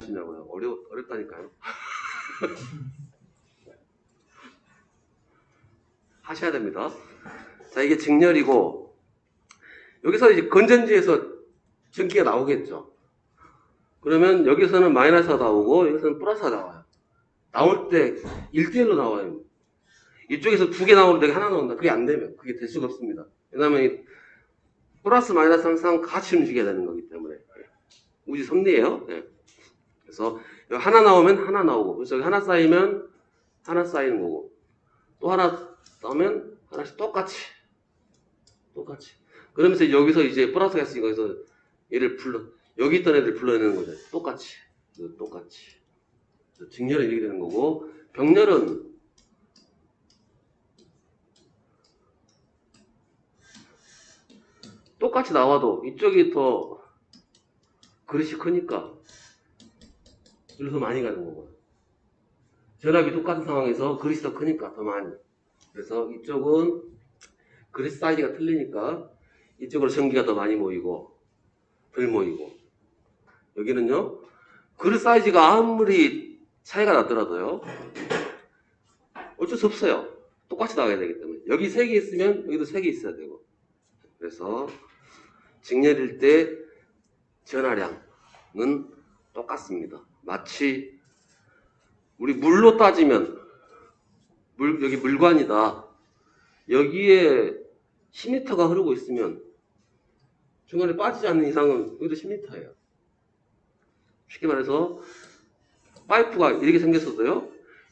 하시냐고요. 어렵다니까요. 하셔야 됩니다. 자, 이게 직렬이고, 여기서 이제 건전지에서 전기가 나오겠죠. 그러면 여기서는 마이너스가 나오고, 여기서는 플러스가 나와요. 나올 때 1대1로 나와요. 이쪽에서 2개 나오는데 하나 나온다. 그게 안 되면, 그게 될 수가 없습니다. 왜냐면, 플러스 마이너스 항상 같이 움직여야 되는 거기 때문에. 우주 섭리예요. 네. 그래서 하나 나오면 하나 나오고, 그래서 여기 하나 쌓이면 하나 쌓이는 거고, 또 하나 나오면 하나씩 똑같이. 그러면서 여기서 이제 플러스가 있으니까 여기서 얘를 여기 있던 애들 불러내는 거죠. 똑같이. 직렬은 이렇게 되는 거고, 병렬은 똑같이 나와도 이쪽이 더 그릇이 크니까 그래서 많이 가는 거고요. 전압이 똑같은 상황에서 그릇이 더 크니까 더 많이. 그래서 이쪽은 그릇 사이즈가 틀리니까 이쪽으로 전기가 더 많이 모이고 덜 모이고, 여기는요 그릇 사이즈가 아무리 차이가 나더라도요 어쩔 수 없어요. 똑같이 나가야 되기 때문에. 여기 3개 있으면 여기도 3개 있어야 되고. 그래서 직렬일 때 전하량은 똑같습니다. 마치 우리 물로 따지면 여기 물관이다. 여기에 10m가 흐르고 있으면 중간에 빠지지 않는 이상은 여기도 10m예요. 쉽게 말해서 파이프가 이렇게 생겼어도요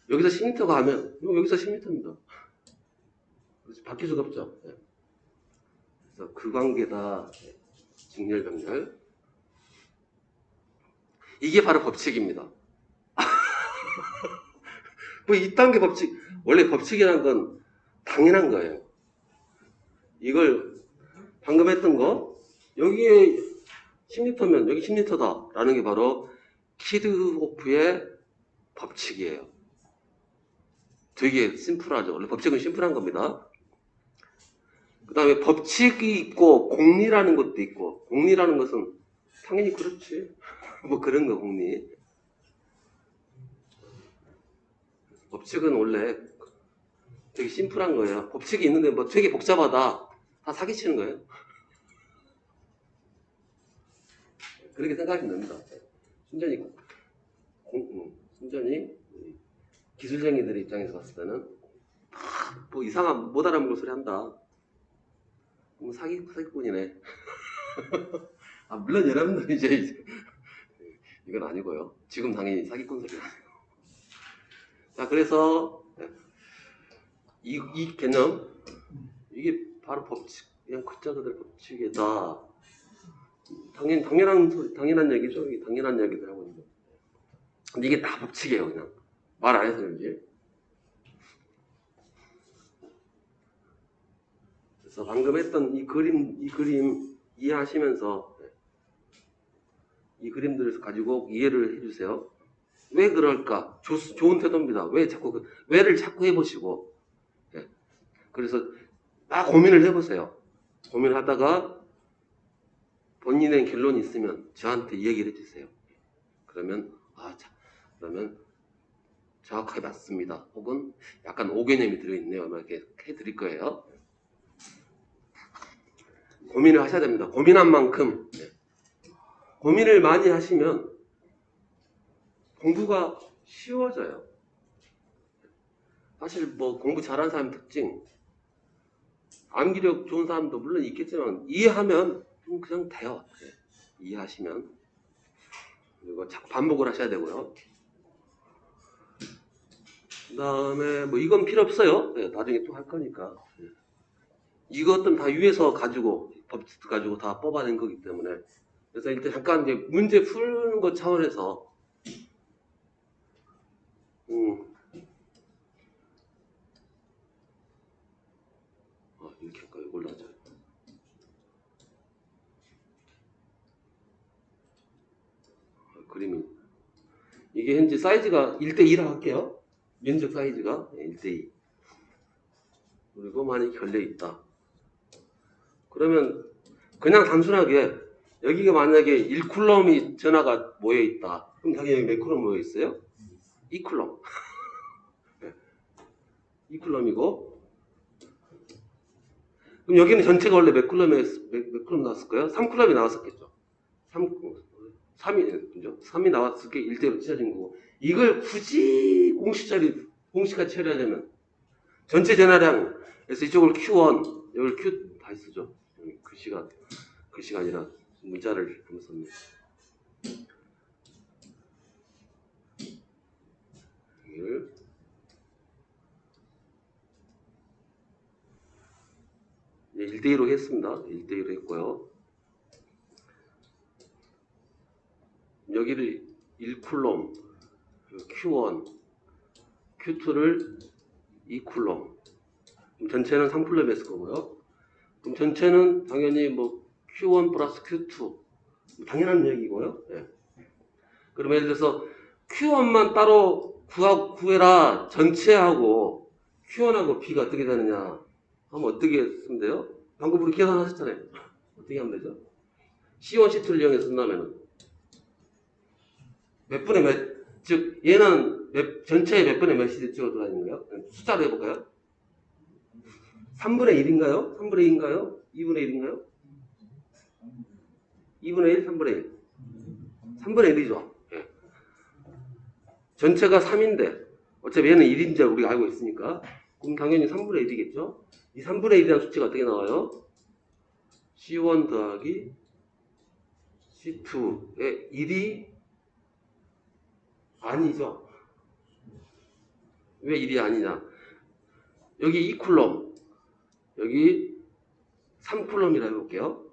여기서 10m가 하면 여기서 10m입니다. 바뀔 수가 없죠. 그래서 그 관계다. 직렬 병렬. 이게 바로 법칙입니다. 뭐 2단계 법칙, 원래 법칙이란 건 당연한 거예요. 이걸 방금 했던 거, 여기에 10m면 여기 10m다 라는 게 바로 키르호프의 법칙이에요. 되게 심플하죠. 원래 법칙은 심플한 겁니다. 그 다음에 법칙이 있고 공리라는 것도 있고, 공리라는 것은 당연히 그렇지. 뭐 그런 거, 공리. 법칙은 원래 되게 심플한 거예요. 법칙이 있는데 뭐 되게 복잡하다. 다 사기치는 거예요. 그렇게 생각하시면 됩니다. 순전히 기술쟁이들의 입장에서 봤을 때는 뭐 이상한 못 알아먹을 소리 한다. 그럼 사기꾼이네. 아, 물론 여러분들 이제 이건 아니고요. 지금 당연히 사기꾼 소리가 아니에요. 자, 그래서 이 개념, 이게 바로 법칙, 그냥 글자 그대로 법칙이다. 당연한 얘기죠. 이게 당연한 얘기들 하고 있는 거. 근데 이게 다 법칙이에요, 그냥. 말 안 해서 그런지. 그래서 방금 했던 이 그림 이해하시면서 이 그림들을 가지고 이해를 해주세요. 왜 그럴까? 좋은 태도입니다. 왜를 자꾸 해보시고. 그래서 막 고민을 해보세요. 고민하다가 본인의 결론이 있으면 저한테 얘기를 해주세요. 그러면 그러면 정확하게 맞습니다. 혹은 약간 오개념이 들어있네요. 이렇게 해드릴 거예요. 고민을 하셔야 됩니다. 고민한 만큼. 고민을 많이 하시면 공부가 쉬워져요. 사실 뭐 공부 잘하는 사람 특징, 암기력 좋은 사람도 물론 있겠지만 이해하면 그냥 돼요. 이해하시면. 그리고 자꾸 반복을 하셔야 되고요. 그 다음에 뭐 이건 필요 없어요. 나중에 또 할 거니까. 이것들은 다 위에서 법칙 가지고 다 뽑아낸 거기 때문에. 그래서 일단 잠깐 이제 문제 푸는 것 차원에서 이렇게 할까요? 이걸로 하죠. 그림이 이게 현재 사이즈가 1대2라 할게요. 면적 사이즈가 1대2. 그리고 많이 결려 있다. 그러면 그냥 단순하게 여기가 만약에 1쿨럼이 전하가 모여 있다. 그럼 당연히 여기 몇 쿨럼 모여 있어요? 2쿨럼. 2쿨럼이고. 그럼 여기는 전체가 원래 몇 쿨럼 나왔을까요? 3쿨럼이 나왔었겠죠. 3이 나왔을 게 1대1로 찢어진 거고. 이걸 굳이 공식같이 처리하려면 전체 전하량에서 이쪽을 Q1, 여기를 Q 다 쓰죠. 글씨가 아니라 문자를 한번 썼네. 여기를 1대1로 했습니다. 1대1로 했고요. 여기를 1쿨럼, Q1, Q2를 2쿨럼. 전체는 3쿨럼 했을 거고요. 그럼 전체는 당연히 뭐 Q1 플러스 Q2. 당연한 얘기고요. 네. 그럼 예를 들어서 Q1만 따로 구해라. 전체하고 Q1하고 B가 어떻게 되느냐. 하면 어떻게 쓰면 돼요? 방금 우리 계산하셨잖아요. 어떻게 하면 되죠? C1, C2를 이용해서 쓴다면은 몇 분의 몇, 즉 얘는 전체에 몇 분의 몇이 들어가는 거예요? 숫자로 해볼까요? 3분의 1인가요? 3분의 2인가요? 2분의 1인가요? 2분의 1, 3분의 1. 3분의 1이죠. 예. 전체가 3인데 어차피 얘는 1인 줄 우리가 알고 있으니까 그럼 당연히 3분의 1이겠죠? 이 3분의 1이라는 수치가 어떻게 나와요? C1 더하기 C2의 1이 아니죠. 왜 1이 아니냐? 여기 2쿨럼, 여기 3쿨럼이라 해볼게요.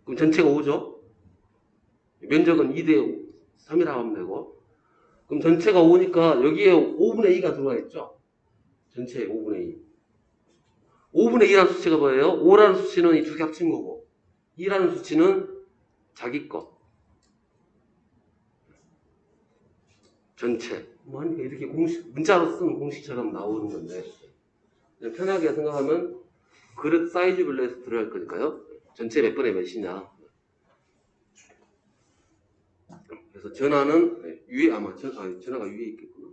그럼 전체가 5죠? 면적은 2대 3이라고 하면 되고. 그럼 전체가 5니까 여기에 5분의 2가 들어가 있죠? 전체에 5분의 2. 5분의 2라는 수치가 뭐예요? 5라는 수치는 이 두 개 합친 거고, 2라는 수치는 자기 거. 전체. 뭐 하니까 이렇게 문자로 쓰는 공식처럼 나오는 건데, 편하게 생각하면 그릇 사이즈별로 해서 들어갈 거니까요. 전체 몇 분의 몇이냐. 그래서 전하는 위에 전하가 위에 있겠구나.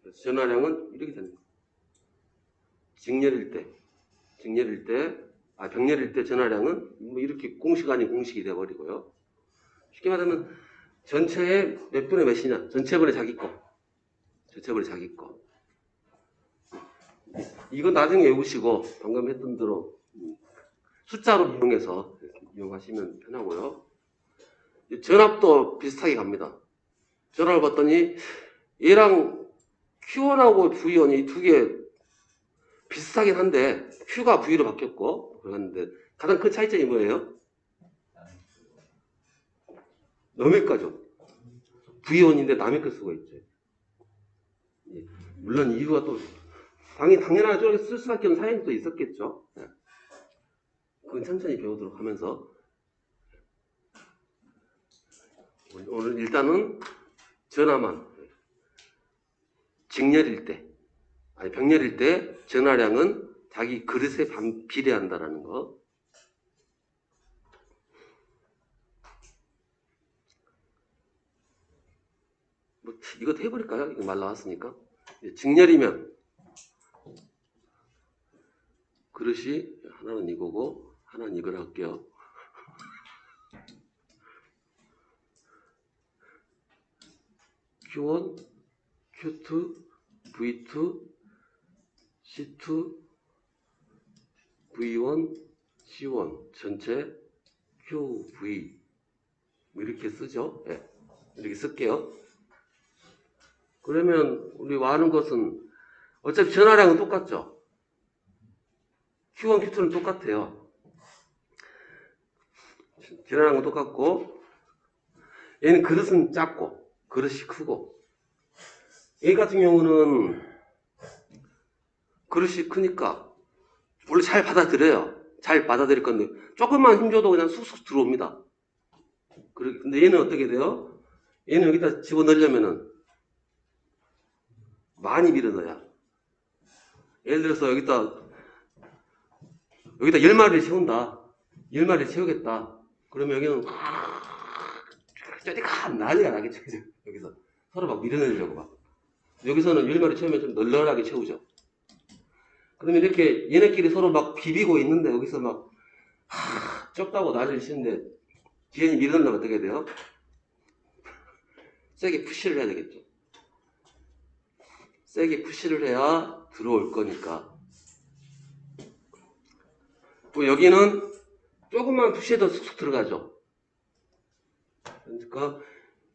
그래서 전하량은 이렇게 되는 거예요. 병렬일 때 전하량은 뭐 이렇게 공식 아닌 공식이 돼버리고요. 쉽게 말하면 전체의 몇 분의 몇이냐. 전체분의 자기 거. 전체분의 자기 거. 이거 나중에 외우시고 방금 했던 대로 숫자로 이용해서 이용하시면 편하고요. 전압도 비슷하게 갑니다. 전압을 봤더니 얘랑 Q1하고 V1이 두 개 비슷하긴 한데 Q가 V로 바뀌었고 그런데 가장 큰 차이점이 뭐예요? 남의 거죠. V1인데 남의 거 쓰고 있죠. 물론 이유가 또 당연하죠. 쓸 수밖에 없는 사연이 또 있었겠죠. 그건 천천히 배우도록 하면서 오늘 일단은 전하만 병렬일 때 전하량은 자기 그릇에 비례한다라는 거. 뭐 이것도 해버릴까요? 이거 말 나왔으니까. 직렬이면 그릇이 하나는 이거고 하나는 이걸 할게요. Q1, Q2, V2, C2, V1, C1 전체 QV 이렇게 쓰죠. 네. 이렇게 쓸게요. 그러면 우리가 아는 것은 어차피 전하량은 똑같죠. Q1, Q2는 똑같아요. 전하량은 똑같고 얘는 그릇은 작고 그릇이 크고 얘 같은 경우는 그릇이 크니까 원래 잘 받아들여요. 잘 받아들일 건데 조금만 힘줘도 그냥 쑥쑥 들어옵니다. 근데 얘는 어떻게 돼요? 얘는 여기다 집어넣으려면은 많이 밀어넣어야. 예를 들어서 여기다 10마리를 채운다. 10마리를 채우겠다. 그러면 여기는 쪼디간 난리가 나겠죠. 여기서 서로 막 밀어내려고 막. 여기서는 열마리 채우면 좀 널널하게 채우죠. 그러면 이렇게 얘네끼리 서로 막 비비고 있는데 여기서 막 좁다고 난리를 치는데 뒤에 밀어내려면 어떻게 돼요? 세게 푸시를 해야 되겠죠. 세게 푸시를 해야 들어올 거니까. 또 여기는 조금만 푸시해도 쑥쑥 들어가죠. 그러니까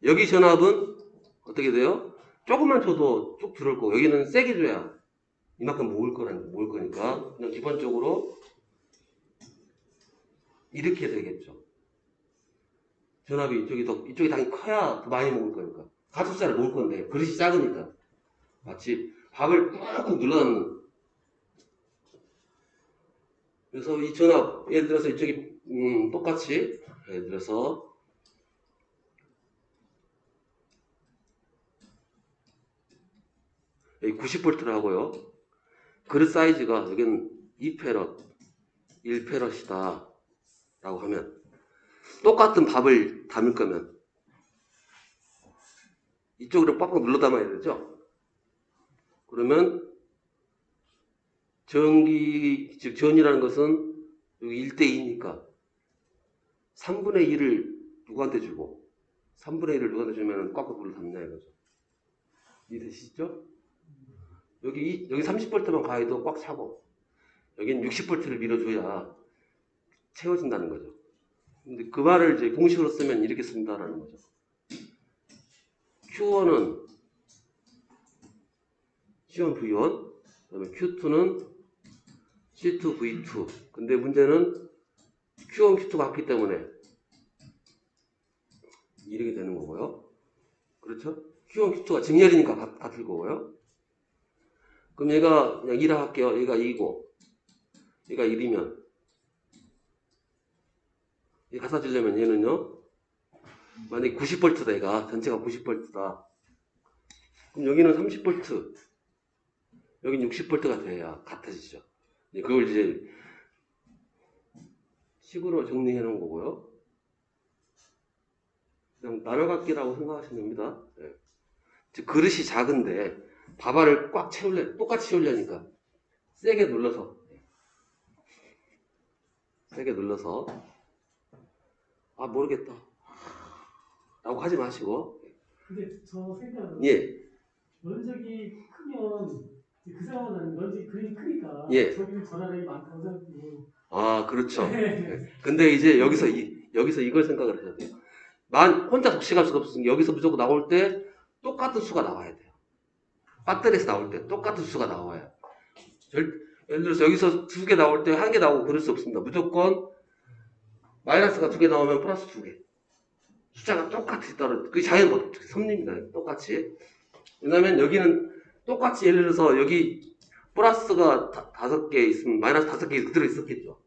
여기 전압은 어떻게 돼요? 조금만 줘도 쭉 들어올 거고 여기는 세게 줘야 이만큼 모을 거니까 그냥 기본적으로 이렇게 되겠죠. 전압이 이쪽이 당연히 커야 더 많이 먹을 거니까 가축사를 먹을 건데 그릇이 작으니까 마치 밥을 꾹꾹 눌러넣는. 그래서 이 전압 예를 들어서 이쪽이 똑같이 예를 들어서 여기 90V를 하고요. 그릇 사이즈가 여기는 2패럿, 1패럿이다 라고 하면 똑같은 밥을 담을 거면 이쪽으로 빡빡 눌러 담아야 되죠. 그러면 전기, 즉 전이라는 것은 여기 1대2니까 3분의 1을 누구한테 주고 3분의 1을 누구한테 주면 꽉꽉 눌러 담냐 이거죠. 이해되시죠? 여기 30V만 가해도 꽉 차고 여기는 60V를 밀어줘야 채워진다는 거죠. 근데 그 말을 이제 공식으로 쓰면 이렇게 쓴다라는 거죠. Q1은 C1V1, 그다음에 Q2는 C2V2. 근데 문제는 Q1, Q2가 같기 때문에 이렇게 되는 거고요. 그렇죠? Q1, Q2가 직렬이니까 같을 거고요. 그럼 얘가 그냥 1화 할게요. 얘가 2고 얘가 1이면 얘 갖다 주려면 얘는요. 만약에 90V다 얘가 전체가 90V다. 그럼 여기는 30V 여긴 60V가 돼야 같아지죠. 그걸 이제 식으로 정리해 놓은 거고요. 그냥 나눠갖기라고 생각하시면 됩니다. 네. 즉 그릇이 작은데 밥알을 꽉 똑같이 채우려니까 세게 눌러서 아 모르겠다 라고 하지 마시고. 근데 저 생각은 예. 면적이 크면 그 상황은 면적이 그림이 크니까 예. 저기는 전화량이 많다고 생각하고. 아 그렇죠. 근데 이제 여기서 이걸 생각을 하셔야 돼요. 혼자 독식할 수가 없으니까 여기서 무조건 나올 때 똑같은 수가 나와야 돼요. 배터리에서 나올 때 똑같은 수가 나와요. 예를 들어서 여기서 2개 나올 때 1개 나오고 그럴 수 없습니다. 무조건 마이너스가 2개 나오면 플러스 2개. 숫자가 똑같이 그게 자연법 섭리입니다. 똑같이. 왜냐면 여기는 똑같이 예를 들어서 여기 플러스가 5개 있으면 마이너스 5개 그대로 있었겠죠.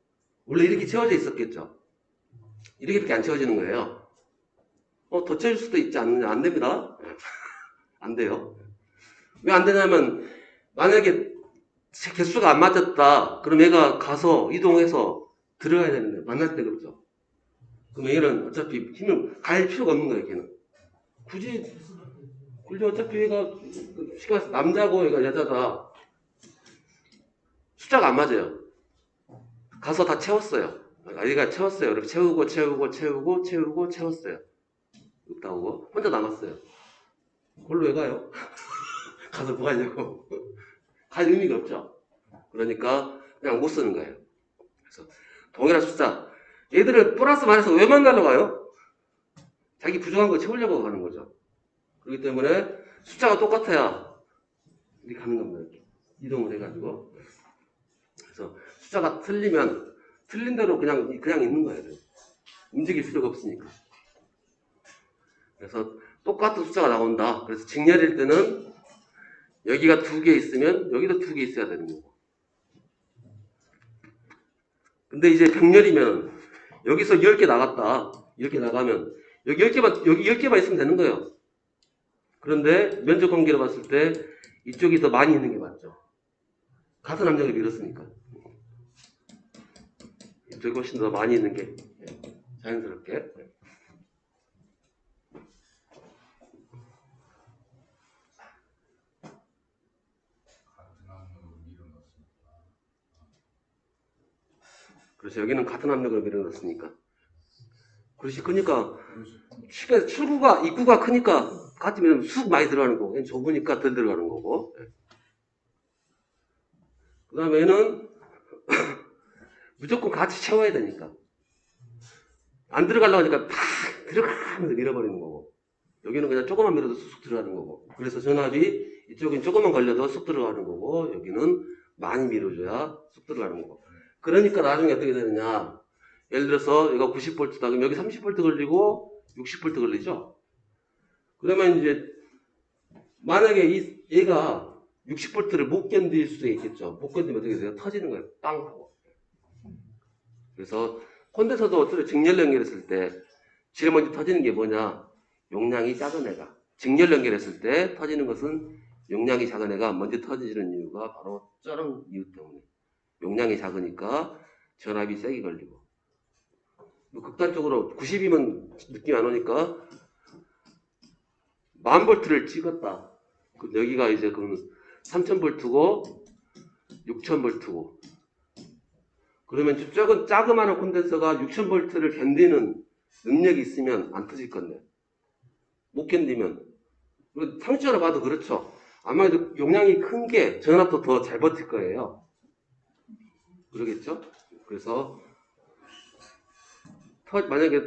원래 이렇게 채워져 있었겠죠. 이렇게 안 채워지는 거예요. 더 채울 수도 있지 않느냐? 안 됩니다. 안 돼요. 왜 안 되냐면 만약에 개수가 안 맞았다. 그럼 얘가 가서 이동해서 들어가야 되는데 만날 때 그렇죠. 그럼 얘는 어차피 힘을 갈 필요가 없는 거예요. 걔는 굳이 어차피 얘가 시간 남자고 얘가 여자다. 숫자가 안 맞아요. 가서 다 채웠어요. 얘가 채웠어요. 이렇게 채우고 채웠어요. 없다고 혼자 남았어요. 그걸로 왜 가요? 가서 뭐 하냐고. 갈 의미가 없죠. 그러니까 그냥 못 쓰는 거예요. 그래서 동일한 숫자 얘들을 플러스 마이너스 왜 만나러 가요? 자기 부족한 거 채우려고 가는 거죠. 그렇기 때문에 숫자가 똑같아야 이렇게 가는 겁니다. 이렇게 이동을 해가지고. 그래서 숫자가 틀리면 틀린 대로 그냥 있는 거예요. 움직일 필요가 없으니까. 그래서 똑같은 숫자가 나온다. 그래서 직렬일 때는 여기가 2개 있으면 여기도 2개 있어야 되는 거고. 근데 이제 병렬이면 여기서 10개 나갔다. 이렇게 나가면 여기 10개만 있으면 되는 거예요. 그런데 면적 관계로 봤을 때 이쪽이 더 많이 있는 게 맞죠. 같은 함량을 밀었으니까. 이쪽이 훨씬 더 많이 있는 게 자연스럽게. 그래서 여기는 같은 압력을 밀어넣었으니까. 그렇지. 그러니까 출구가 입구가 크니까 같이 밀면 쑥 많이 들어가는 거고, 얘는 좁으니까 덜 들어가는 거고. 그 다음에 얘는 무조건 같이 채워야 되니까. 안 들어가려고 하니까 팍 들어가면서 밀어버리는 거고. 여기는 그냥 조금만 밀어도 쑥 들어가는 거고. 그래서 전압이 이쪽은 조금만 걸려도 쑥 들어가는 거고, 여기는 많이 밀어줘야 쑥 들어가는 거고. 그러니까 나중에 어떻게 되느냐. 예를 들어서 얘가 90V다. 그럼 여기 30V 걸리고 60V 걸리죠? 그러면 이제 만약에 얘가 60V를 못 견딜 수도 있겠죠. 못 견디면 어떻게 돼요? 터지는 거예요. 빵 하고. 그래서 콘덴서도 어떻게 직렬 연결했을 때 제일 먼저 터지는 게 뭐냐? 용량이 작은 애가. 직렬 연결했을 때 터지는 것은 용량이 작은 애가 먼저 터지는 이유가 바로 저런 이유 때문에. 용량이 작으니까 전압이 세게 걸리고. 뭐 극단적으로 90이면 느낌이 안 오니까 10,000V를 찍었다. 여기가 이제 그러면 3,000V고 6,000V고. 그러면 자그마한 콘덴서가 6,000V를 견디는 능력이 있으면 안 터질 건데. 못 견디면. 상식적으로 봐도 그렇죠. 아마도 용량이 큰 게 전압도 더 잘 버틸 거예요. 그러겠죠? 그래서 만약에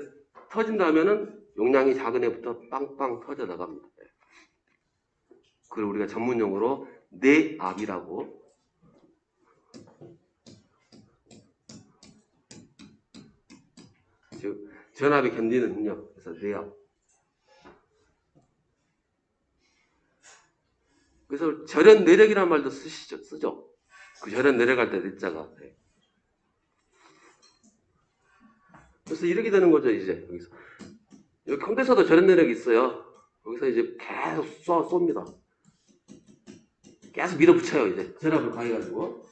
터진다면은 용량이 작은 애부터 빵빵 터져 나갑니다. 그걸 우리가 전문용어로 내압이라고. 즉 전압이 견디는 능력. 그래서 내압. 그래서 절연 내력이라는 말도 쓰죠. 그 절연 내력할 때 내자가. 그래서 이렇게 되는 거죠, 이제. 여기서. 여기 콘덴서도 절연 내력이 있어요. 여기서 이제 계속 쏩니다. 계속 밀어붙여요, 이제. 전압을 가해가지고.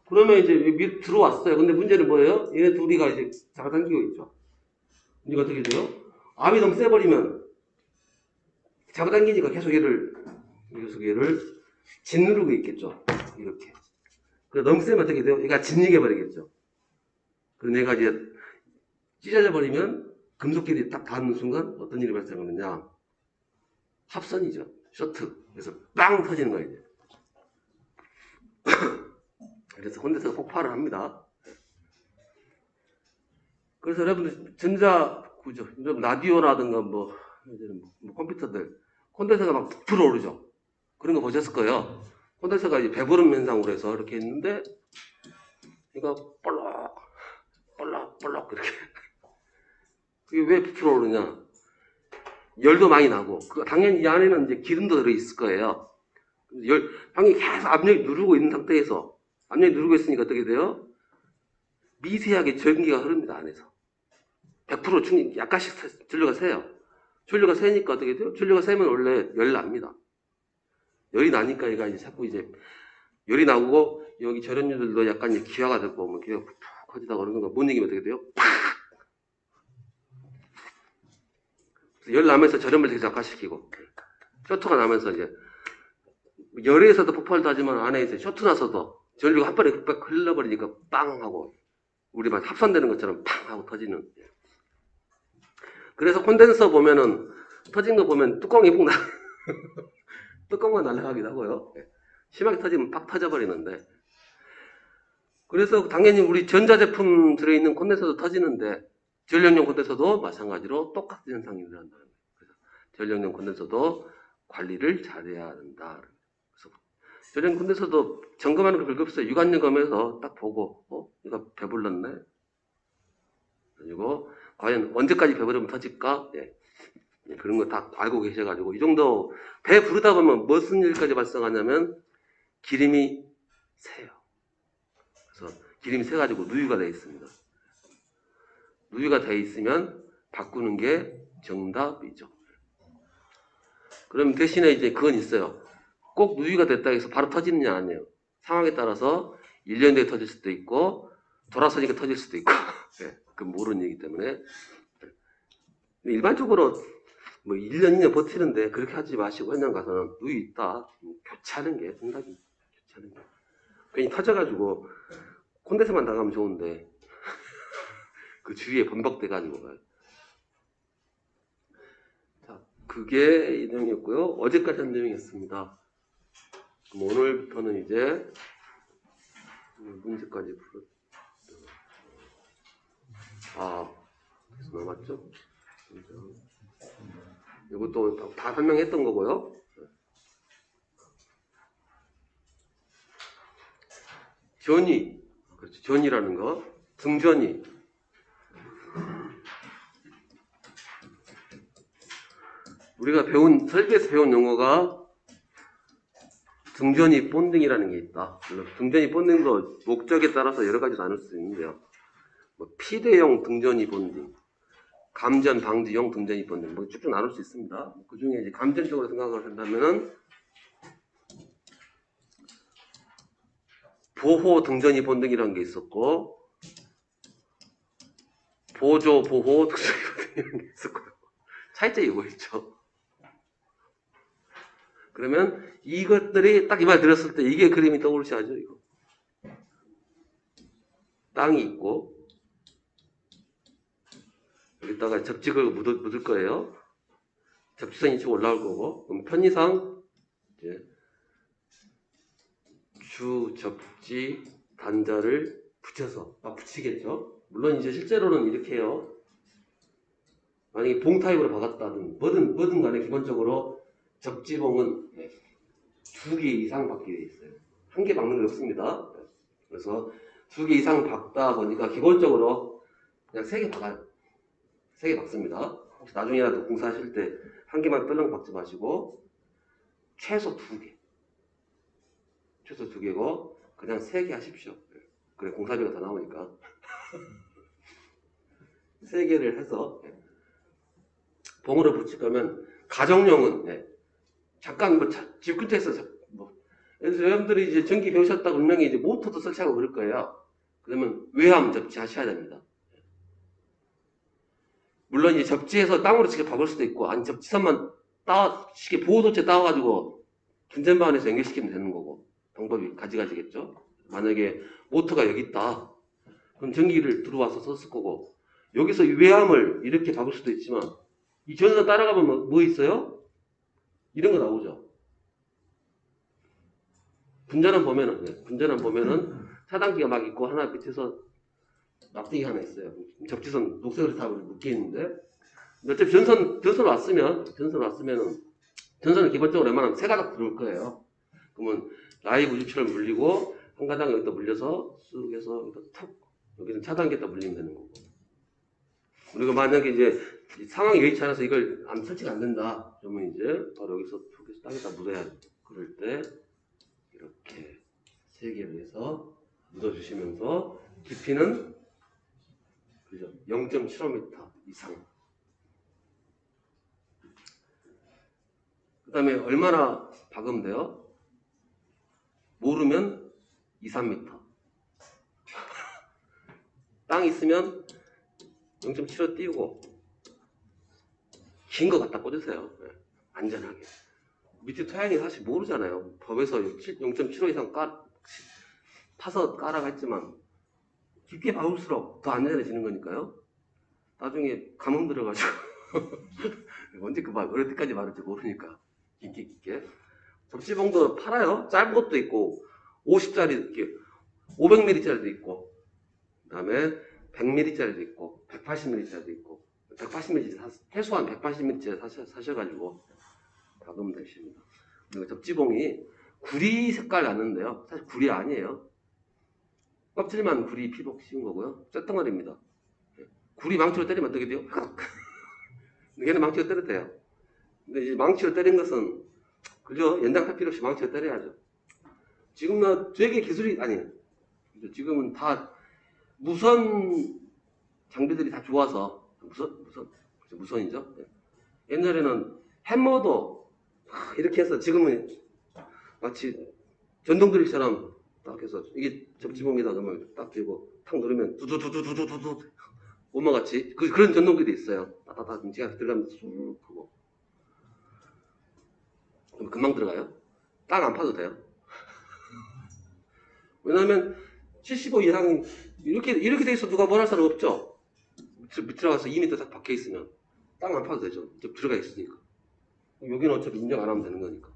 그러면 이제 들어왔어요. 근데 문제는 뭐예요? 얘네 둘이가 이제 잡아당기고 있죠. 이거 어떻게 돼요? 압이 너무 세버리면 잡아당기니까 계속 얘를 짓누르고 있겠죠. 이렇게. 그래서 너무 세면 어떻게 돼요? 얘가 짓이겨 버리겠죠. 그럼 얘가 이제 찢어져 버리면 금속끼리 딱 닿는 순간 어떤 일이 발생하느냐? 합선이죠. 쇼트. 그래서 빵 터지는 거예요, 이제. 그래서 콘덴서가 폭발을 합니다. 그래서 여러분들 전자구조, 라디오라든가 뭐 컴퓨터들 콘덴서가 막 부풀어 오르죠. 그런 거 보셨을 거예요. 콘덴서가 이제 배부름 현상으로 해서 이렇게 있는데 얘가 볼록 이렇게. 그게 왜 부풀어 오르냐? 열도 많이 나고, 당연히 이 안에는 이제 기름도 들어 있을 거예요. 방이 계속 압력이 누르고 있는 상태에서 압력이 누르고 있으니까 어떻게 돼요? 미세하게 전기가 흐릅니다, 안에서. 100% 충격, 약간씩 전류가 새요. 전류가 새니까 어떻게 돼요? 전류가 새면 원래 열이 납니다. 열이 나니까 얘가 이제 자꾸 이제 열이 나고, 여기 절연유들도 약간 이제 기화가 되고, 뭐 기화가 푹 커지다가 그러는 거 못 이기면 어떻게 돼요? 팍! 열 나면서 절연을 되게 약화시키고, 쇼트가 나면서 이제, 열에서도 폭발도 하지만 안에 이제 쇼트 나서도 전류가 한 번에 빡 흘러버리니까 빵 하고, 우리 막 합선되는 것처럼 팡 하고 터지는. 그래서 콘덴서 보면은, 터진 거 보면 뚜껑이 푹 나, 뚜껑만 날아가기도 하고요. 심하게 터지면 팍 터져버리는데. 그래서 당연히 우리 전자제품 들어있는 콘덴서도 터지는데, 전력용 콘덴서도 마찬가지로 똑같은 현상이 일어난다는 거예요. 그래서 전력용 콘덴서도 관리를 잘해야 한다. 그래서 전력용 콘덴서도 점검하는 거 별거 없어요. 유관점검에서 딱 보고, 얘가 배불렀네. 그리고 과연 언제까지 배부르면 터질까? 예. 그런 거 다 알고 계셔가지고, 이 정도 배 부르다 보면 무슨 일까지 발생하냐면 기름이 새요. 그래서 기름이 새가지고 누유가 되어 있습니다. 누유가 되어 있으면 바꾸는 게 정답이죠. 그럼 대신에 이제 그건 있어요. 꼭 누유가 됐다 해서 바로 터지느냐 아니에요. 상황에 따라서 1년 뒤에 터질 수도 있고 돌아서니까 터질 수도 있고 네, 그건 모르는 얘기 때문에 근데 일반적으로 뭐 1년, 2년 버티는데 그렇게 하지 마시고 현장 가서는 누이 있다. 교체하는 게 정답이. 교체하는 게. 괜히 터져가지고 콘덴서만 나가면 좋은데 그 주위에 번복돼가지고. 자, 그게 이 내용이었고요. 어제까지 한 내용이었습니다. 그럼 오늘부터는 이제 문제까지 풀어. 계속 남았죠? 이것도 다 설명했던 거고요. 전이, 그렇죠. 전이라는 거. 등전이. 우리가 설계에서 배운 용어가 등전이 본딩이라는 게 있다. 물론 등전이 본딩도 목적에 따라서 여러 가지 나눌 수 있는데요. 뭐 피대용 등전이 본딩, 감전 방지용 등전이 본딩, 뭐 쭉쭉 나눌 수 있습니다. 그 중에 이제 감전적으로 생각을 한다면은 보호 등전이 본등이라는 게 있었고, 보조 보호 등전이 본등이라는 게 있었고요. 차이점이 뭐였죠? 그러면 이것들이 딱 이 말 들었을 때 이게 그림이 떠오르지 않죠? 이거. 땅이 있고, 여기다가 접지를 묻을 거예요. 접지선이 쭉 올라올 거고, 그럼 편의상 이제 주, 접지, 단자를 붙여서 붙이겠죠. 물론 이제 실제로는 이렇게 해요. 만약에 봉 타입으로 박았다든 뭐든 간에 기본적으로 접지봉은 2개 이상 박게 돼 있어요. 한 개 박는 게 없습니다. 그래서 2개 이상 박다 보니까 기본적으로 그냥 3개 박아요. 3개 박습니다. 혹시 나중에라도 공사하실 때 한 개만 떨렁 박지 마시고 최소 2개. 최소 2개고 그냥 3개 하십시오. 그래 공사비가 더 나오니까 3개를 해서 봉으로 붙일 거면 가정용은 잠깐 집 근처에서 여러분들이 이제 전기 배우셨다고 분명히 이제 모터도 설치하고 그럴 거예요. 그러면 외암 접지 하셔야 됩니다. 물론 이제 접지해서 땅으로 직접 박을 수도 있고, 아니 접지선만 쉽게 보호도체 따와가지고 분전반에서 연결시키면 되는 거고, 방법이 가지가지겠죠. 만약에 모터가 여기 있다, 그럼 전기를 들어와서 썼을 거고, 여기서 이 외암을 이렇게 박을 수도 있지만, 이 전선 따라가면 뭐 있어요? 이런 거 나오죠. 분전환 보면은 차단기가 막 있고 하나 밑에서 막대기 하나 있어요. 접지선 녹색으로 다 묶여 있는데, 어차피 전선 왔으면은 전선은 기본적으로 웬만하면 3가닥 들어올 거예요. 그러면 라이브 유치를 물리고 한 가닥 여기다 물려서 쓱 해서 여기는 차단기에다 물리면 되는 거고. 그리고 만약에 이제 상황이 여의치 않아서 이걸 설치가 안 된다. 그러면 이제 바로 여기서 땅에다 묻어야 돼. 그럴 때 이렇게 3개를 해서 묻어주시면서 깊이는 그죠? 0.75m 이상. 그 다음에 얼마나 박으면 돼요? 모르면 2, 3m. 땅 있으면 0.75 띄우고 긴 거 갖다 꽂으세요. 안전하게. 밑에 토양이 사실 모르잖아요. 법에서 0.75 이상 파서 까라고 했지만 깊게 박을수록 더 안전해지는 거니까요. 나중에 감흥 들어가지고 언제 어느 때까지 말할지 모르니까 깊게 접시봉도 팔아요. 짧은 것도 있고 50짜리 이렇게 500ml짜리도 있고 그 다음에 100ml짜리도 있고 180ml짜리도 있고 180ml 해수한 180ml짜리 사셔가지고 박으면 되십니다. 그리고 접지봉이 구리 색깔 나는데요. 사실 구리 아니에요. 껍질만 구리 피복 씌운 거고요. 쇳덩어리입니다. 구리 망치로 때리면 어떻게 돼요? 얘는 망치로 때려도 돼요. 근데 이제 망치로 때린 것은 그죠? 연장 탈 필요 없이 망치로 때려야죠. 지금 되게 기술이 지금은 다 무선 장비들이 다 좋아서 무선이죠. 옛날에는 해머도 이렇게 해서 지금은 마치 전동드릴처럼 딱 해서 이게 접지봉에다 넣으면 딱 들고 탁 누르면 두두두두두두두 오마같이 그런 전동기도 있어요. 따다다 지가 들어가면 쑥 하고 그럼 금방 들어가요. 땅 안 파도 돼요. 왜냐하면 75 이상이 이렇게 돼 있어 누가 뭘 할 사람 없죠. 밑으로 가서 2m 딱 박혀 있으면 땅 안 파도 되죠. 좀 들어가 있으니까. 여기는 어차피 인정 안 하면 되는 거니까.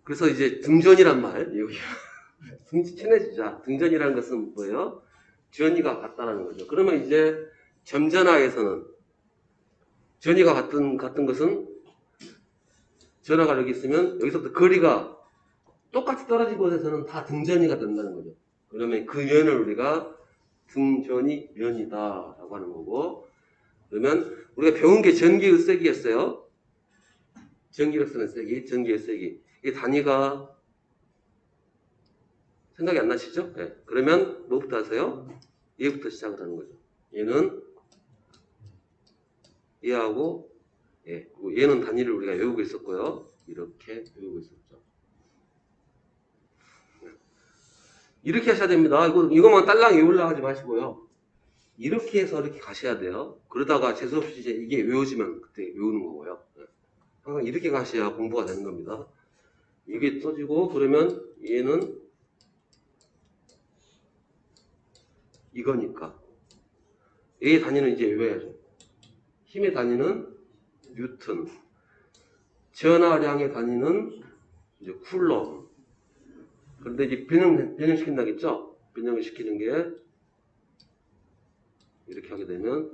그래서 이제 등전이란 말, 여기 친해지자. 등전이라는 것은 뭐예요? 전이가 같다라는 거죠. 그러면 이제 점전화에서는 전이가 같은 것은 전화가 여기 있으면 여기서부터 거리가 똑같이 떨어진 곳에서는 다 등전이가 된다는 거죠. 그러면 그 면을 우리가 등전이 면이다라고 하는 거고, 그러면 우리가 배운 게 전기의 세기였어요. 전기력 쓰는 세기, 전기의 세기. 이 단위가 생각이 안 나시죠? 네. 그러면 뭐부터 하세요? 얘부터 시작을 하는 거죠. 얘는 얘하고 얘, 얘는 단위를 우리가 외우고 있었고요. 이렇게 외우고 있었죠. 이렇게 하셔야 됩니다. 이것만 딸랑 외우려고 하지 마시고요. 이렇게 해서 이렇게 가셔야 돼요. 그러다가 재수없이 이제 이게 외워지면 그때 외우는 거고요. 항상 이렇게 가셔야 공부가 되는 겁니다. 이게 써지고 그러면 얘는 이거니까 A의 단위는 이제 외워야죠. 힘의 단위는 뉴턴, 전하량의 단위는 이제 쿨럼. 그런데 이제 변형시킨다겠죠? 변형을 시키는 게 이렇게 하게 되면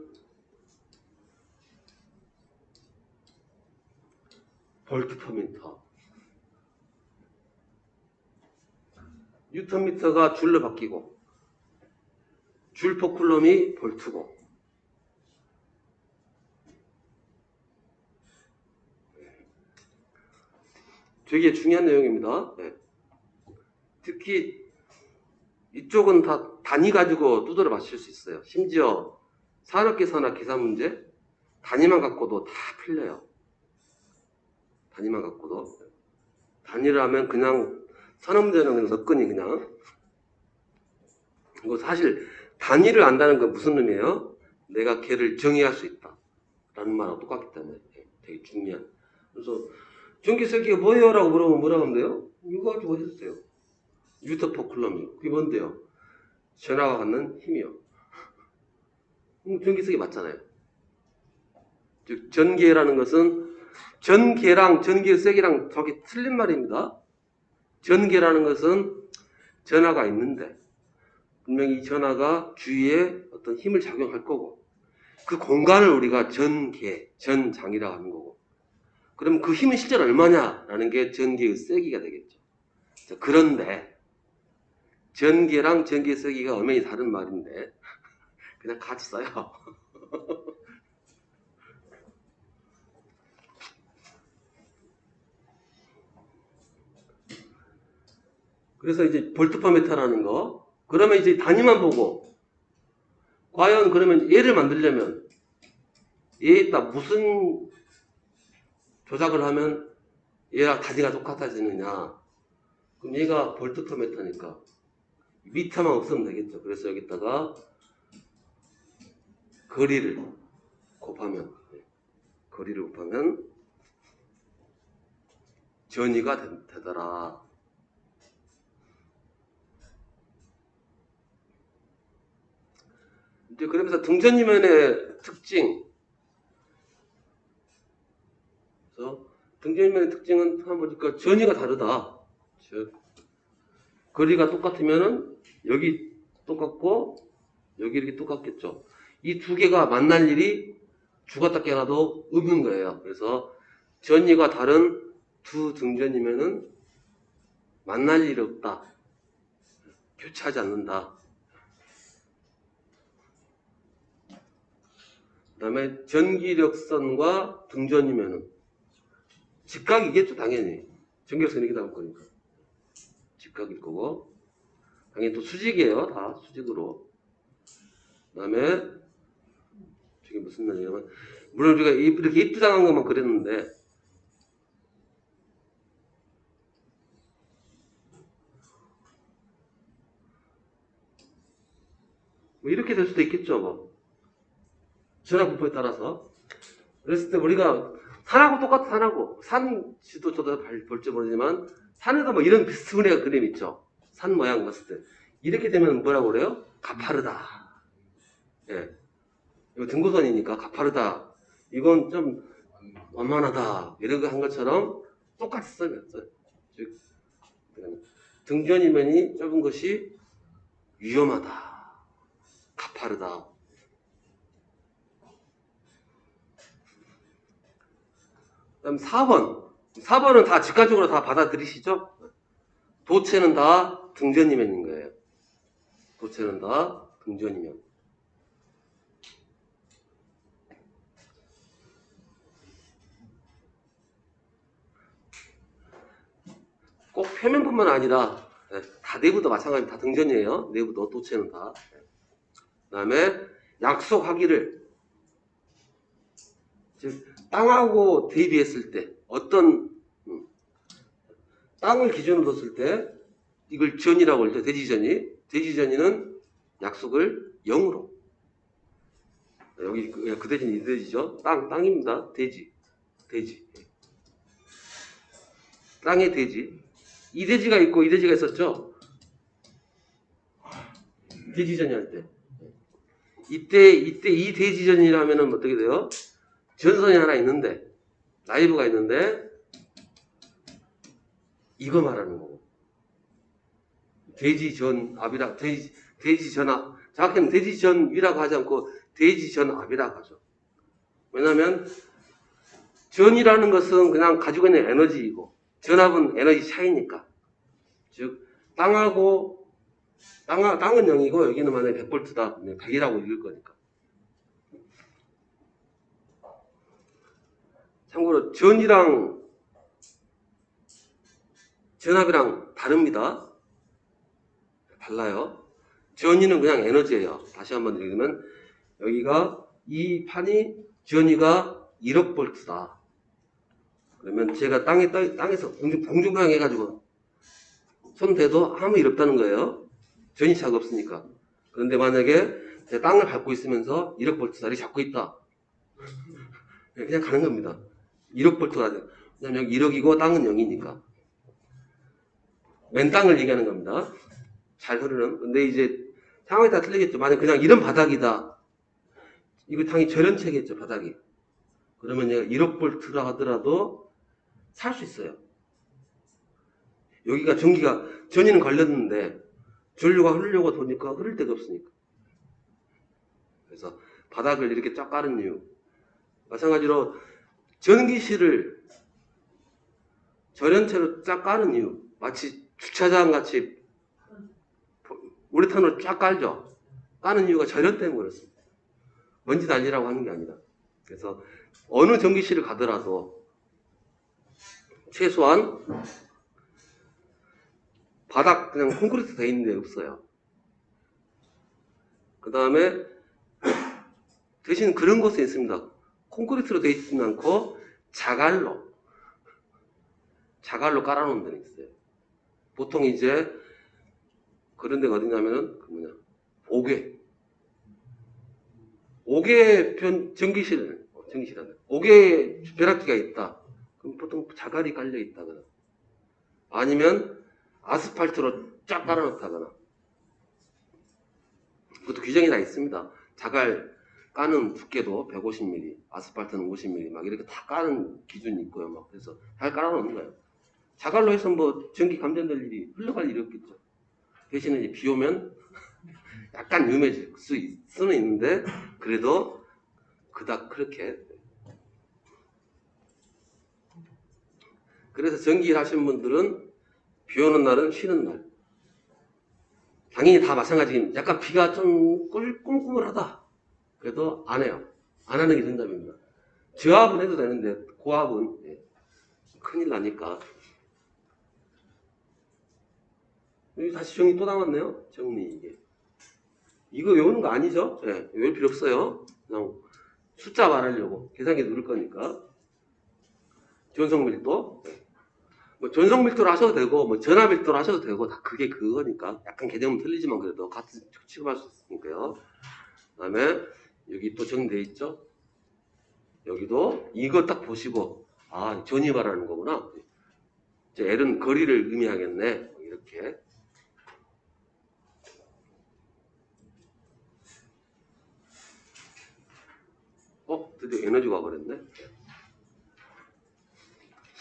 볼트 퍼 미터. 뉴턴 미터가 줄로 바뀌고 줄 퍼 쿨럼이 볼트고. 되게 중요한 내용입니다. 네. 특히 이쪽은 다 단위 가지고 두드려 맞출 수 있어요. 심지어 산업계산이나 계산 문제 단위만 갖고도 다 풀려요. 단위만 갖고도. 단위를 하면 그냥 산업 문제는 그냥 너끈히 그냥. 이거 사실 단위를 안다는 건 무슨 의미예요? 내가 걔를 정의할 수 있다 라는 말하고 똑같기 때문에 되게 중요한. 그래서 전기세기가 뭐예요? 라고 물어보면 뭐라고 하면 돼요? 이거 가지고 해주세요. 뉴턴 퍼 쿨럼이. 그게 뭔데요? 전하가 갖는 힘이요. 전기세기 맞잖아요. 즉 전기라는 것은 전기랑 전기의 세기랑 저게 틀린 말입니다. 전기라는 것은 전하가 있는데 분명히 이 전하가 주위에 어떤 힘을 작용할 거고 그 공간을 우리가 전계, 전장이라고 하는 거고 그럼 그 힘은 실제로 얼마냐라는 게 전기의 세기가 되겠죠. 자, 그런데 전기랑 전기의 세기가 엄연히 다른 말인데 그냥 같이 써요. 그래서 이제 볼트퍼미터라는 거 그러면 이제 단위만 보고 과연 그러면 얘를 만들려면 얘에다 무슨 조작을 하면 얘랑 단위가 똑같아지느냐 그럼 얘가 볼트퍼미터니까 미터만 없으면 되겠죠. 그래서 여기다가 거리를 곱하면 전위가 되더라. 이제 그러면서 등전이면의 특징. 그래서 등전이면의 특징은 한번 보니까 전위가 다르다. 즉 거리가 똑같으면은 여기 똑같고 여기 이렇게 똑같겠죠. 이 두 개가 만날 일이 죽었다 깨어나도 없는 거예요. 그래서 전위가 다른 두 등전이면은 만날 일이 없다. 교차하지 않는다. 그 다음에 전기력선과 등전이면은 직각이겠죠, 당연히. 전기력선이 이렇게 나올 거니까. 직각일 거고. 당연히 또 수직이에요, 다 수직으로. 그 다음에 저게 무슨 말이냐면 물론 우리가 이렇게 입투장한 것만 그랬는데 뭐 이렇게 될 수도 있겠죠, 뭐. 전압 분포에 따라서. 그랬을 때 우리가 산하고 똑같은 산하고, 산지도 저도 볼지 모르지만, 산에도 뭐 이런 비스무리한 그림 있죠. 산 모양 봤을 때. 이렇게 되면 뭐라고 그래요? 가파르다. 예. 이거 등고선이니까 가파르다. 이건 좀 완만하다. 이런 거 한 것처럼 똑같이 써졌어요. 즉, 등전이면이 좁은 것이 위험하다. 가파르다. 그다음 4번. 4번은 다 직관적으로 다 받아들이시죠? 도체는 다 등전이면인 거예요. 도체는 다 등전이면. 꼭 표면뿐만 아니라 다 내부도 마찬가지 다 등전이에요. 내부도 도체는 다. 그다음에 약속하기를 즉 땅하고 대비했을 때 어떤 땅을 기준으로 뒀을 때 이걸 전이라고 할 때 대지전이는 약속을 0으로 여기 그 대신 이 대지죠. 땅입니다. 대지 땅의 대지 이 대지가 있고 이 대지가 있었죠. 대지전이 할 때 이때 이 대지전이라면은 어떻게 돼요? 전선이 하나 있는데 라이브가 있는데 이거 말하는 거고 대지전압이라 대지전압 정확히는 대지전위라고 하지 않고 대지전압이라고 하죠. 왜냐하면 전이라는 것은 그냥 가지고 있는 에너지이고 전압은 에너지 차이니까 즉 땅은 0이고 여기는 만약에 100V다 100이라고 읽을 거니까. 참고로 전이랑 전압이랑 다릅니다. 달라요. 전이는 그냥 에너지예요. 다시 한번 읽으면 여기가 이 판이 전이가 1억 볼트다. 그러면 제가 땅에서 공중부양 해가지고 손 대도 아무 일 없다는 거예요. 전이차가 없으니까. 그런데 만약에 제 땅을 밟고 있으면서 1억 볼트짜리 잡고 있다. 그냥 가는 겁니다. 1억 볼트가 돼요. 왜냐면 여기 1억이고 땅은 0이니까. 맨 땅을 얘기하는 겁니다. 잘 흐르는. 근데 이제 상황이 다 틀리겠죠. 만약 그냥 이런 바닥이다. 이거 당연히 절연체겠죠, 바닥이. 그러면 얘가 1억 볼트라 하더라도 살 수 있어요. 여기가 전이는 걸렸는데 전류가 흐르려고 도니까 흐를 데가 없으니까. 그래서 바닥을 이렇게 쫙 깔은 이유. 마찬가지로 전기실을 절연체로 쫙 깔은 이유. 마치 주차장 같이 우레탄으로 쫙 깔죠. 까는 이유가 절연 때문에 그렇습니다. 먼지 날리라고 하는 게 아니라. 그래서 어느 전기실을 가더라도 최소한 바닥 그냥 콘크리트 돼 있는 데 없어요. 그 다음에 대신 그런 곳에 있습니다. 콘크리트로 돼 있지는 않고 자갈로 깔아놓은 데는 있어요. 보통 이제 그런 데가 어디냐면은 옥외 전기실한데 옥외 벼락기가 있다. 그럼 보통 자갈이 깔려 있다거나 아니면 아스팔트로 쫙 깔아놓다거나 그것도 규정이 다 있습니다. 자갈 까는 두께도 150mm, 아스팔트는 50mm 막 이렇게 다 까는 기준이 있고요. 막 그래서 잘 깔아놓는 거예요. 자갈로 해서 뭐 전기 감전될 일이 흘러갈 일이 없겠죠. 대신에 이제 비 오면 약간 위험해질 수는 있는데 그래도 그닥 그렇게. 그래서 전기일 하시는 분들은 비 오는 날은 쉬는 날. 당연히 다 마찬가지입니다. 약간 비가 좀 꿀꿀하다. 그래도 안 해요. 안 하는 게 정답입니다. 저압은 해도 되는데 고압은 큰일 나니까. 여기 다시 정리 또 나왔네요. 정리 이게. 이거 외우는 거 아니죠? 외울 필요 없어요. 그냥 숫자 말하려고 계산기 누를 거니까. 지원성 밀도. 뭐 전송 밀도로 하셔도 되고 뭐 전화 밀도로 하셔도 되고 다 그게 그거니까 약간 개념은 틀리지만 그래도 같은 취급할 수 있으니까요. 그다음에 여기 또 정리되어 있죠. 여기도 이거 딱 보시고 아 전이 말하는 거구나. 이제 L은 거리를 의미하겠네. 이렇게. 드디어 에너지가 와버렸네.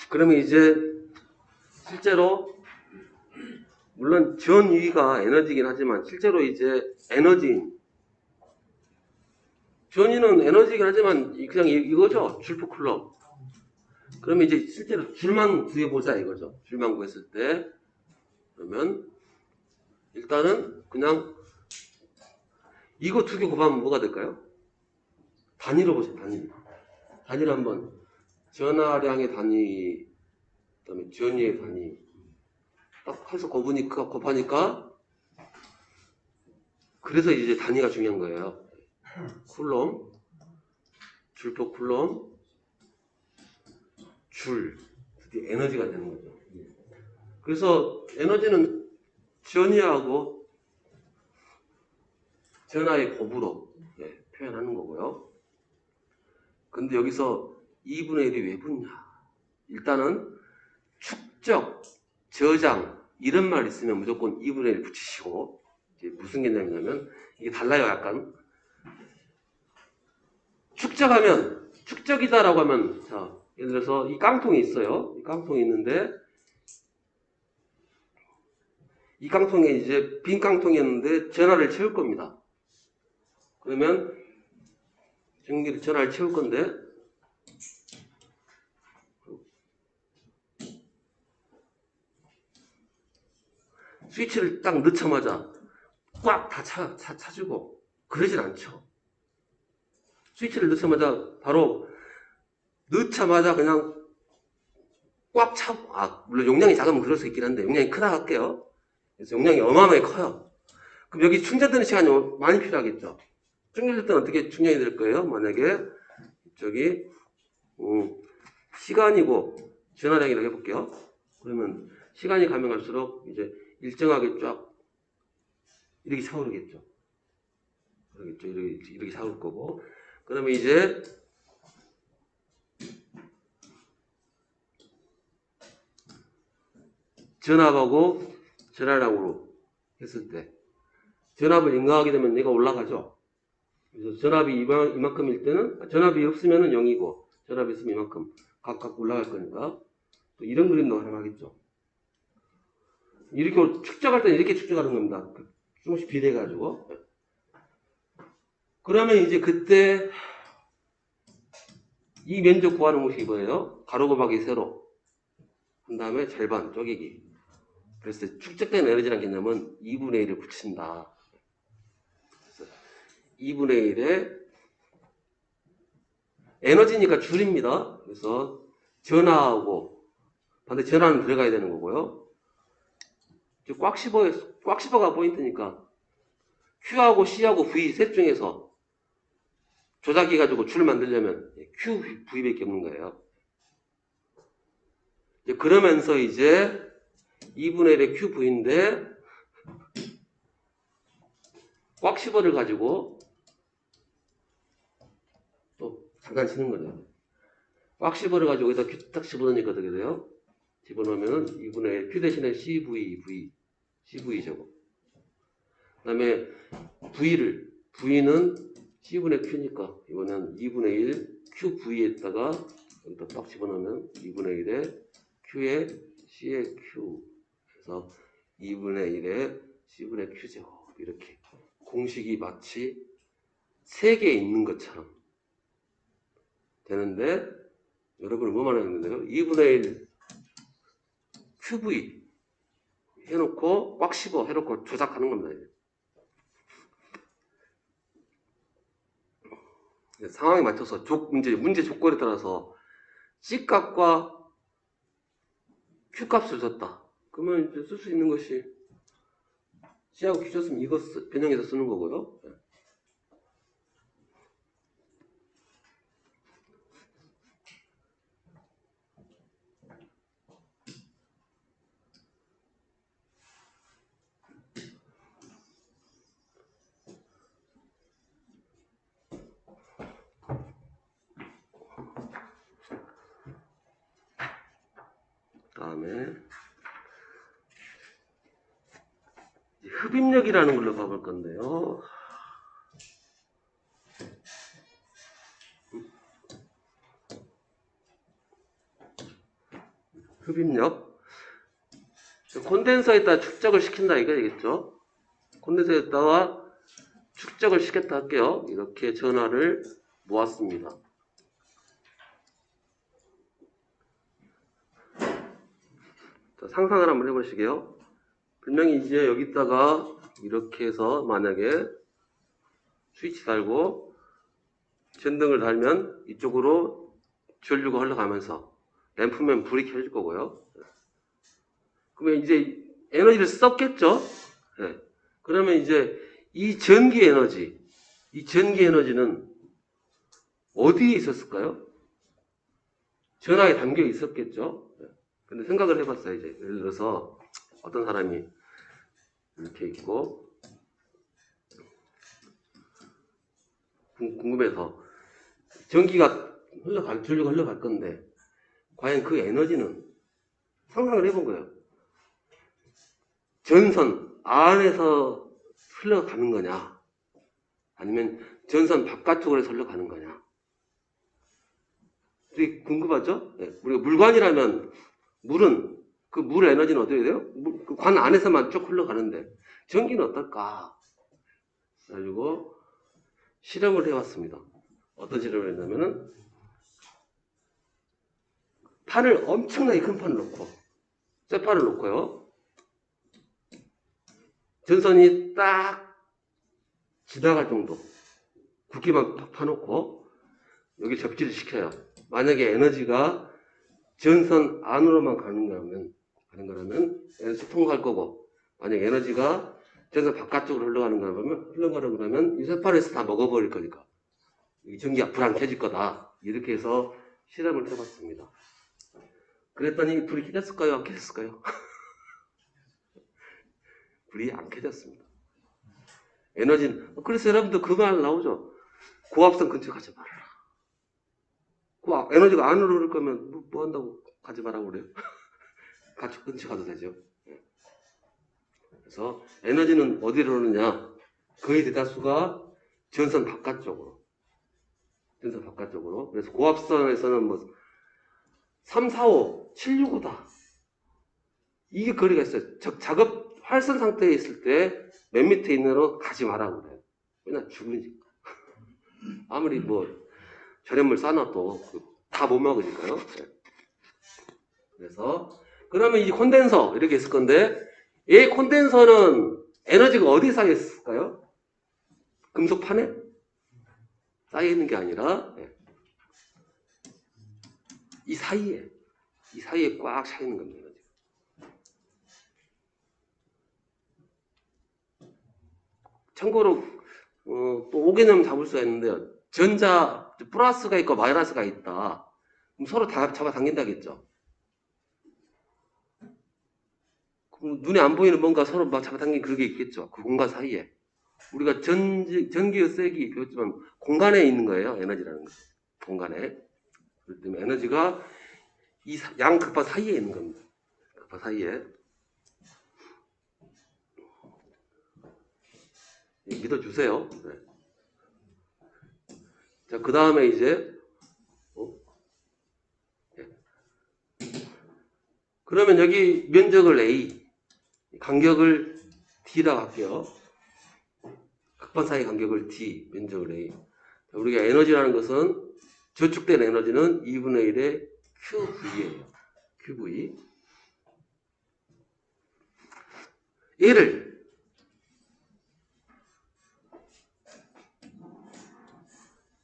그러면 이제 실제로 물론 전위가 에너지긴 하지만 실제로 이제 에너지인 전위는 에너지긴 하지만 그냥 이거죠. 줄프 쿨럼. 그러면 이제 실제로 줄만 구해보자 이거죠. 줄만 구했을 때 그러면 일단은 그냥 이거 두 개 곱하면 뭐가 될까요? 단위로 보세요. 단위로 한번 전하량의 단위 그다음에 전위의 단위 딱 해서 곱하니까 그래서 이제 단위가 중요한 거예요. 쿨럼, 줄퍼 쿨럼, 줄, 드디어 에너지가 되는 거죠. 그래서 에너지는 전위하고 전하의 곱으로 표현하는 거고요. 근데 여기서 2분의 1이 왜 붙냐? 일단은 축적, 저장 이런 말 있으면 무조건 2분의 1 붙이시고 이제 무슨 개념이냐면 이게 달라요 약간. 축적하면 축적이다라고 하면 자 예를 들어서 이 깡통이 있어요. 이 깡통이 있는데 이 깡통에 이제 빈 깡통이었는데 전화를 채울 겁니다. 그러면 전화를 채울 건데 스위치를 딱 넣자마자 꽉 다 차주고 그러진 않죠. 스위치를 넣자마자 바로 넣자마자 그냥 꽉 차. 물론 용량이 작으면 그럴 수 있긴 한데 용량이 크다 할게요. 그래서 용량이 어마어마하게 커요. 그럼 여기 충전되는 시간이 많이 필요하겠죠. 충전될 때는 어떻게 충전이 될 거예요? 만약에 저기 시간이고 전화량이라고 해볼게요. 그러면 시간이 가면 갈수록 이제 일정하게 쫙 이렇게 차오르겠죠. 그러겠죠. 이렇게 차오를 거고. 그러면 이제 전압하고 전화량으로 했을 때 전압을 인가하게 되면 얘가 올라가죠. 그래서 전압이 이만큼일 때는 전압이 없으면 0이고 전압이 있으면 이만큼 각각 올라갈 거니까 또 이런 그림도 가능하겠죠. 이렇게 축적할 때는 이렇게 축적하는 겁니다. 조금씩 비례해가지고. 그러면 이제 그때 이 면적 구하는 것이 이거예요. 가로 곱하기 세로 한 다음에 절반 쪼개기. 그래서 축적된 에너지라는 개념은 2분의 1을 붙인다. 2분의 1에 에너지니까 줄입니다. 그래서 전하하고 반대 전하는 들어가야 되는 거고요. 꽉 씹어가 포인트니까 Q하고 C하고 V 셋 중에서 조작해가지고 줄을 만들려면 Q, V밖에 없는 거예요. 그러면서 이제 2분의 1의 Q, V인데 꽉 씹어를 가지고 또 잠깐 치는 거예요. 꽉 씹어를 가지고 여기다 Q 딱 집어넣으니까 어떻게 돼요? 집어넣으면 2분의 1 Q 대신에 CV 제곱. 그 다음에 V는 C분의 Q니까 이거는 2분의 1 QV에다가 여기다 딱 집어넣으면 2분의 1에 Q에 C의 Q 그래서 2분의 1에 C분의 Q제곱 이렇게 공식이 마치 3개 있는 것처럼 되는데 여러분은 뭐 말하는 건데요? 2분의 1 QV 해놓고 꽉 씹어 해놓고 조작하는 겁니다. 상황에 맞춰서 문제 조건에 따라서 C값과 Q값을 줬다. 그러면 이제 쓸 수 있는 것이 C하고 Q 줬으면 이거 변형해서 쓰는 거고요. 다음에 흡입력이라는 걸로 봐볼 건데요. 흡입력. 콘덴서에다 축적을 시킨다 이거 되겠죠. 콘덴서에다가 축적을 시켰다 할게요. 이렇게 전하를 모았습니다. 자, 상상을 한번 해보시게요. 분명히 이제 여기다가 이렇게 해서 만약에 스위치 달고 전등을 달면 이쪽으로 전류가 흘러가면서 램프면 불이 켜질 거고요. 그러면 이제 에너지를 썼겠죠? 네. 그러면 이제 이 전기 에너지는 어디에 있었을까요? 전화에 담겨 있었겠죠? 네. 근데 생각을 해봤어요. 이제 예를 들어서 어떤 사람이 이렇게 있고 궁금해서 전류가 흘러갈 건데 과연 그 에너지는 상상을 해본 거예요. 전선 안에서 흘러가는 거냐 아니면 전선 바깥쪽으로 흘러가는 거냐. 되게 궁금하죠? 네. 우리가 물관이라면 물은 그 물 에너지는 어떻게 돼요? 그 관 안에서만 쭉 흘러가는데 전기는 어떨까? 그래가지고 실험을 해봤습니다. 어떤 실험을 했냐면은 판을 엄청나게 큰 판을 놓고 쇠판을 놓고요. 전선이 딱 지나갈 정도 굵기만 팍 파놓고 여기 접지를 시켜요. 만약에 에너지가 전선 안으로만 가는 거라면 에너지 통과할 거고, 만약에 에너지가 전선 바깥쪽으로 흘러가는 거라면 이 쇠판에서 다 먹어버릴 거니까 이 전기가 불 안 켜질 거다. 이렇게 해서 실험을 해봤습니다. 그랬더니 불이 켜졌을까요? 안 켜졌을까요? 불이 안 켜졌습니다. 에너지는, 그래서 여러분들 그 말 나오죠. 고압선 근처 가지 말아라. 에너지가 안으로 흐를 거면 뭐 한다고 가지 말라고 그래요? 가축 근처 가도 되죠. 그래서 에너지는 어디로 오느냐? 거의 대다수가 전선 바깥쪽으로. 그래서 고압선에서는 뭐 3, 4, 5, 7, 6, 5다. 이게 거리가 있어요. 작업 활선 상태에 있을 때 몇 미터 이내로 가지 말라고 그래요. 왜냐 죽으니까. 아무리 뭐 절연물 싸놔도 다 못 막으니까요. 그래서 그러면 이 콘덴서 이렇게 있을 건데 이 콘덴서는 에너지가 어디에 쌓여 있을까요? 금속판에 쌓여 있는 게 아니라 이 사이에 꽉 차 있는 겁니다. 참고로 또 5개념 잡을 수가 있는데요. 전자 플러스가 있고 마이너스가 있다. 그럼 서로 다 잡아당긴다겠죠. 그럼 눈에 안 보이는 뭔가 서로 막 잡아당긴 그런 게 있겠죠. 그 공간 사이에. 우리가 전기의 세기 배웠지만 공간에 있는 거예요. 에너지라는 거. 공간에. 그렇기 때문에 에너지가 이 양극파 사이에 있는 겁니다. 극파 사이에. 믿어주세요. 네. 자, 그 다음에 이제 네. 그러면 여기 면적을 A, 간격을 D라고 할게요. 극판 사이 간격을 D, 면적을 A. 자, 우리가 에너지라는 것은 저축된 에너지는 2분의 1의 QV예요. QV. 얘를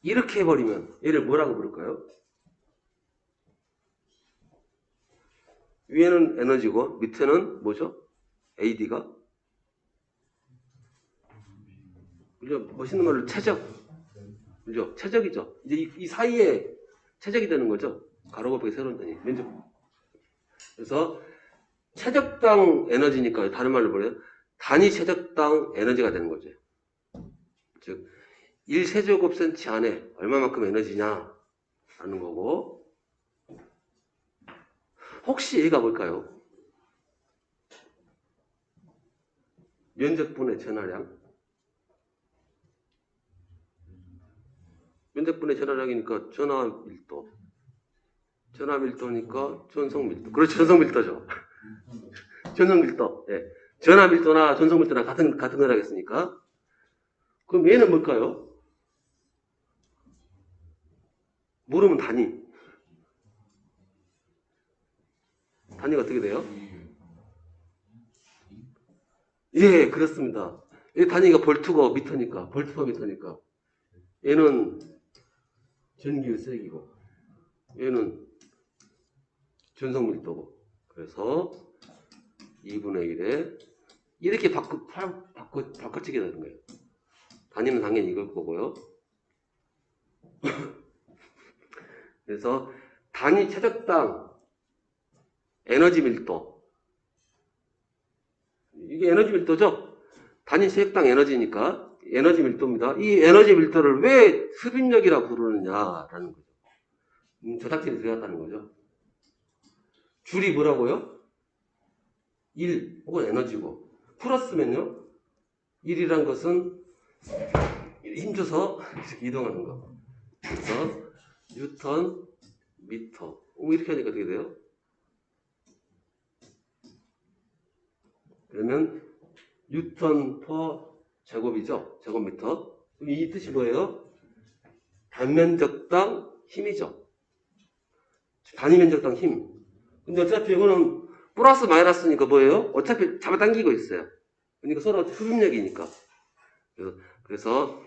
이렇게 해버리면 얘를 뭐라고 부를까요? 위에는 에너지고 밑에는 뭐죠? AD가? 그죠? 멋있는 말로 최적. 그죠? 최적이죠. 이제 이 사이에 최적이 되는 거죠. 가로 곱하기 세로 단위 면적. 그래서 최적당 에너지니까 다른 말로 뭐래요? 단위 최적당 에너지가 되는 거죠. 즉 1세제곱센치 안에 얼마만큼 에너지냐 라는 거고, 혹시 얘가 뭘까요? 면적분의 전하량. 면적분의 전하량이니까 전하밀도. 전하밀도니까 전성밀도. 그렇죠. 전성밀도죠. 전성밀도. 예. 전하밀도나 전성밀도나 같은 걸 하겠습니까? 그럼 얘는 뭘까요? 모르면 단위. 단위가 어떻게 돼요? 예, 그렇습니다. 이 단위가 볼트고 미터니까, 볼트퍼 미터니까. 얘는 전기의 세기고, 얘는 전성밀도고. 그래서 2분의 1에 이렇게 바꿔치게 되는 거예요. 단위는 당연히 이걸 거고요. 그래서 단위 최적당 에너지 밀도. 이게 에너지 밀도죠? 단위 최적당 에너지니까 에너지 밀도입니다. 이 에너지 밀도를 왜 흡입력이라고 부르느냐라는 거죠. 저작질이 들어갔다는 거죠. 줄이 뭐라고요? 1 혹은 에너지고 플러스면요 1이란 것은 힘줘서 이렇게 이동하는 거. 그래서 뉴턴 미터. 이렇게 하니까 어떻게 돼요? 그러면 뉴턴 퍼 제곱이죠. 제곱미터. 이 뜻이 뭐예요? 단면적당 힘이죠. 단위면적당 힘. 근데 어차피 이거는 플러스 마이너스니까 뭐예요? 어차피 잡아당기고 있어요. 그러니까 서로 흡입력이니까. 그래서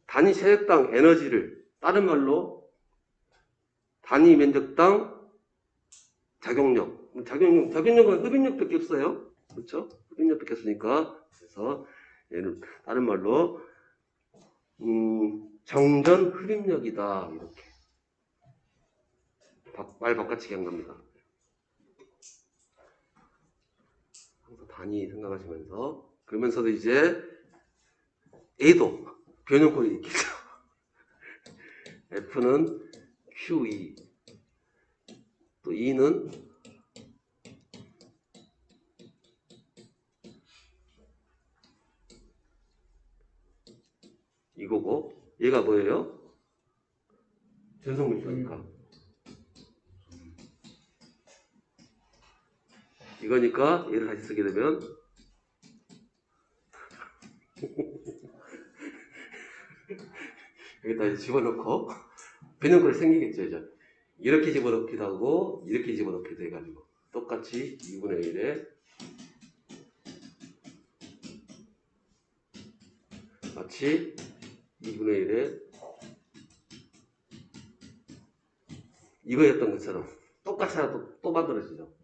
단위 체력당 에너지를 다른 말로 단위 면적당 작용력. 작용력은 흡입력밖에 없어요. 그렇죠? 흡입력밖에 없으니까. 그래서 얘는 다른 말로 정전 흡입력이다. 이렇게 말 바꿔치기 한 겁니다. 항상 단위 생각하시면서 그러면서도 이제 A도 변형꼴이 있겠죠. F는 QE 또 E는 이거고 얘가 뭐예요? 전성밀도니까 이거니까 얘를 다시 쓰게 되면 여기다 이제 집어넣고 변형꼴이 생기겠죠. 이제 이렇게 집어넣기도 하고 이렇게 집어넣기도 해가지고 똑같이 2분의 1에 마치 2분의 1에 이거였던 것처럼 똑같이 하나 또 만들어지죠.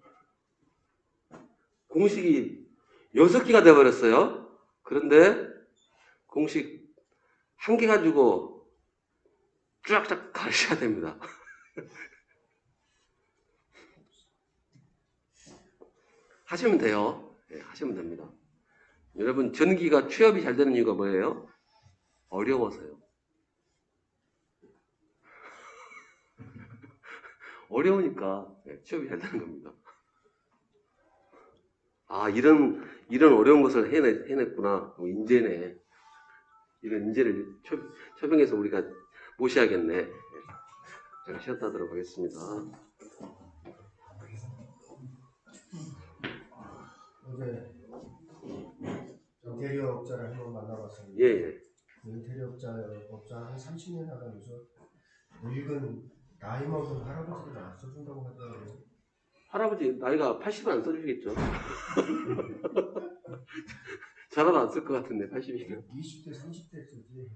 공식이 6개가 돼버렸어요. 그런데 공식 1개 가지고 쫙쫙 가르쳐야 됩니다. 하시면 돼요. 네, 하시면 됩니다. 여러분 전기가 취업이 잘 되는 이유가 뭐예요? 어려워서요. 어려우니까 취업이 잘 되는 겁니다. 아 이런 어려운 것을 해냈구나. 인재네. 이런 인재를 초빙해서 우리가 모셔야겠네. 제가 쉬었다 하도록 하겠습니다. 어제 인테리어 업자를 한번 만나봤었는데 예. 그 인테리어 업자 한 30년 나가면서 늙은 나이 먹은 할아버지들 안 써준다고 하더라고요. 할아버지 나이가 80은 안 써주겠죠. 잘하도 안 쓸 것 같은데 80이면. 20대 30대 쓰지.